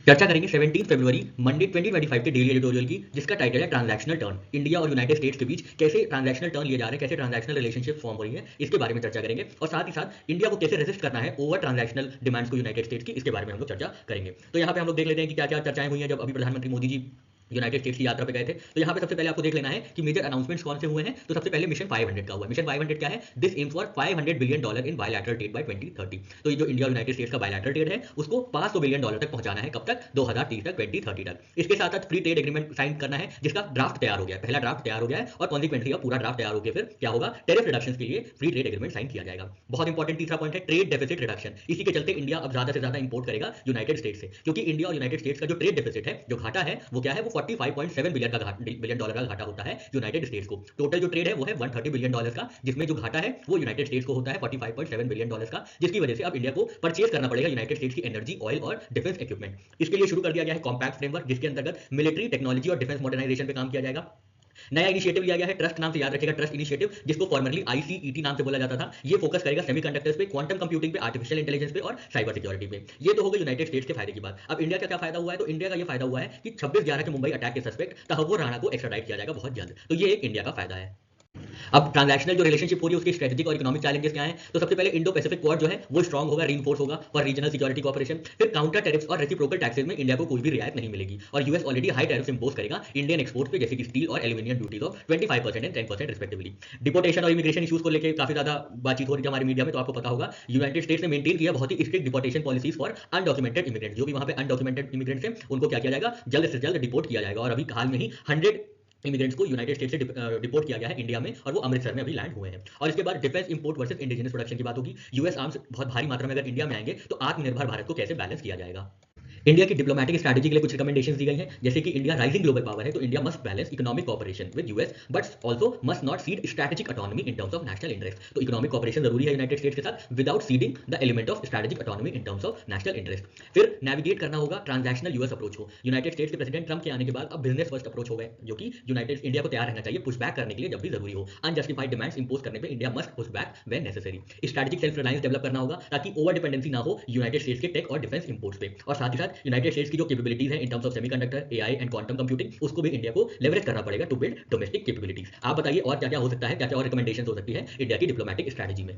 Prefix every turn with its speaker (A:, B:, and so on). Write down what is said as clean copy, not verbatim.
A: चर्चा करेंगे 17 फरवरी मंडे 2025 के डेली एडिटोरियल की, जिसका टाइटल है ट्रांजैक्शनल टर्न। इंडिया और यूनाइटेड स्टेट्स के बीच कैसे ट्रांजैक्शनल टर्न लिए जा रहे हैं, कैसे ट्रांजैक्शनल रिलेशनशिप फॉर्म हो रही है, इसके बारे में चर्चा करेंगे। और साथ ही साथ इंडिया को कैसे रेसिस्ट करना है ओवर ट्रांजैक्शनल डिमांड्स को यूनाइटेड स्टेट्स की, इसके बारे में हम लोग चर्चा करेंगे। तो यहाँ पे हम लोग देख लेते हैं कि क्या क्या चर्चाएं हुई हैं जब अभी प्रधानमंत्री मोदी जी यूनाइटेड स्टेट्स की यात्रा पे गए थे। तो यहाँ पे सबसे पहले आपको देख लेना है कि मेजर अनाउंसमेंट्स कौन से हुए हैं। तो सबसे पहले मिशन 500 का हुआ है। मिशन 500 क्या है? This AIIMS for $500 billion in bilateral trade by 2030। तो ये जो इंडिया और यूनाइटेड स्टेट्स का बायलैटरल ट्रेड है उसको $500 बिलियन तक पहुंचाना है। कब तक? 2030 तक, 2030 तक। इसके साथ साथ फ्री ट्रेड एग्रीमेंट साइन करना है, जिसका ड्राफ्ट तैयार हो गया है। पहला ड्राफ्ट तैयार हो गया है और कॉन्सिक्वेंटली अब पूरा ड्राफ्ट तैयार हो गया। फिर क्या होगा? टेरिफ रिडक्शन के लिए फ्री ट्रेड एग्रीमेंट साइन किया जाएगा। बहुत इंपॉर्टेंट तीसरा पॉइंट है ट्रेड डेफिसिट रिडक्शन। इसी के चलते इंडिया अब ज्यादा से ज्यादा इंपोर्ट करेगा यूनाइटेड स्टेट्स से, क्योंकि इंडिया और यूनाइटेड स्टेट्स का जो ट्रेड डेफिसिट है, जो घाटा है, वो क्या है? वो 45.7 बिलियन डॉलर का घाटा होता है यूनाइटेड स्टेट्स को। टोटल जो ट्रेड है वो है 130 बिलियन डॉलर का, जिसमें जो घाटा है वो यूनाइटेड स्टेट्स को होता है 45.7 बिलियन डॉलर का, जिसकी वजह से अब इंडिया को परचेज करना पड़ेगा यूनाइटेड स्टेट्स की एनर्जी, ऑयल और डिफेंस इक्विपमेंट। इसके लिए शुरू कर दिया गया है कॉम्पैक्ट फ्रेमवर्क, जिसके अंतर्गत मिलिट्री टेक्नोलॉजी और डिफेंस मॉडर्नाइजेशन पे काम किया जाएगा। नया इनिशिएटिव लिया गया है, ट्रस्ट नाम से याद रखिएगा, ट्रस्ट इनिशिएटिव, जिसको फॉर्मरली आईसीईटी नाम से बोला जाता था। ये फोकस करेगा सेमीकंडक्टर्स पे, क्वांटम कंप्यूटिंग पे, आर्टिफिशियल इंटेलिजेंस पे और साइबर सिक्योरिटी पे। ये तो हो गई यूनाइटेड स्टेट्स के फायदे की बात। अब इंडिया का क्या फायदा हुआ है? तो इंडिया का ये फायदा हुआ है कि 26/11 के मुंबई अटैक के सस्पेक्ट तहव्वुर राणा को एक्स्ट्राडाइट किया जाएगा बहुत जल्द। तो ये एक इंडिया का फायदा है। अब ट्रांजैक्शनल जो रिलेशनशिप हो रही है उसके स्ट्रेटेजिक और इकोनॉमिक चैलेंजेस क्या हैं? तो सबसे पहले इंडो पैसिफिक क्वाड जो है वो स्ट्रांग होगा, रीइंफोर्स होगा फॉर रीजनल सिक्योरिटी कोऑपरेशन। फिर काउंटर टैरिफ्स और रेसिप्रोकल टैक्सेस में इंडिया को कोई भी रियायत नहीं मिलेगी, और US already high tariffs impose करेगा इंडियन एक्सपोर्ट्स पे, जैसे कि स्टील और aluminium duties of 25% and 10% respectively. Deportation और इमिग्रेशन इशूज को लेकर काफी ज्यादा बातचीत हो रही है हमारे मीडिया में, तो आपको पता होगा यूनाइटेड स्टेट्स ने मेंटेन किया बहुत ही strict deportation policies for undocumented immigrants. जो भी वहां पे अनडॉक्यूमेंटेड इमिग्रेंट्स हैं उनको क्या किया जाएगा? जल्द से जल्द डिपोर्ट किया जाएगा। और अभी हाल में ही 100 इमिग्रेंट्स को यूनाइटेड स्टेट से डिपोर्ट किया गया है इंडिया में, और वो अमृतसर में अभी लैंड हुए हैं। और इसके बाद defence import versus indigenous production की बात होगी। यूएस आर्म्स बहुत भारी मात्रा में अगर इंडिया में आएंगे तो आत्मनिर्भर भारत को कैसे बैलेंस किया जाएगा। इंडिया की डिप्लोमेटिक स्ट्रैटेजी के लिए कुछ रिकमेंडेशंस दी गई हैं, जैसे कि इंडिया राइजिंग ग्लोबल पावर है, तो India must balance economic cooperation with US, but also must not seed strategic autonomy in terms of national interest. तो इकोनॉमिक कोऑपरेशन जरूरी है यूनाइटेड स्टेट्स के साथ, without seeding the element of strategic autonomy in terms of national interest. फिर navigate करना होगा transactional US approach को। United states के प्रेसिडेंट ट्रंप के आने के बाद अब बिजनेस फर्स्ट अप्रोच हो गए, जो कि यूनाइटेड इंडिया को तैयार रहना चाहिए पुश बैक करने के लिए जब भी जरूरी हो। अनजस्टिफाइड डिमांड्स इंपोज करने पे India must push back when necessary. Strategic self reliance develop करना होगा, ताकि ओवर डिपेंडेंसी ना हो यूनाइटेड स्टेट्स के टेक और डिफेंस इंपोर्ट्स पे। और साथ ही साथ यूनाइटेड स्टेट्स की जो कैपेबिलिटीज है in terms of semiconductor, AI and quantum computing, उसको भी इंडिया को लेवरेज करना पड़ेगा टू बिल्ड डोमेस्टिक कैपेबिलिटीज। आप बताइए और क्या क्या हो सकता है, क्या क्या और रिकमेंडेशन हो सकती है इंडिया की डिप्लोमेटिक स्ट्रैटेजी में।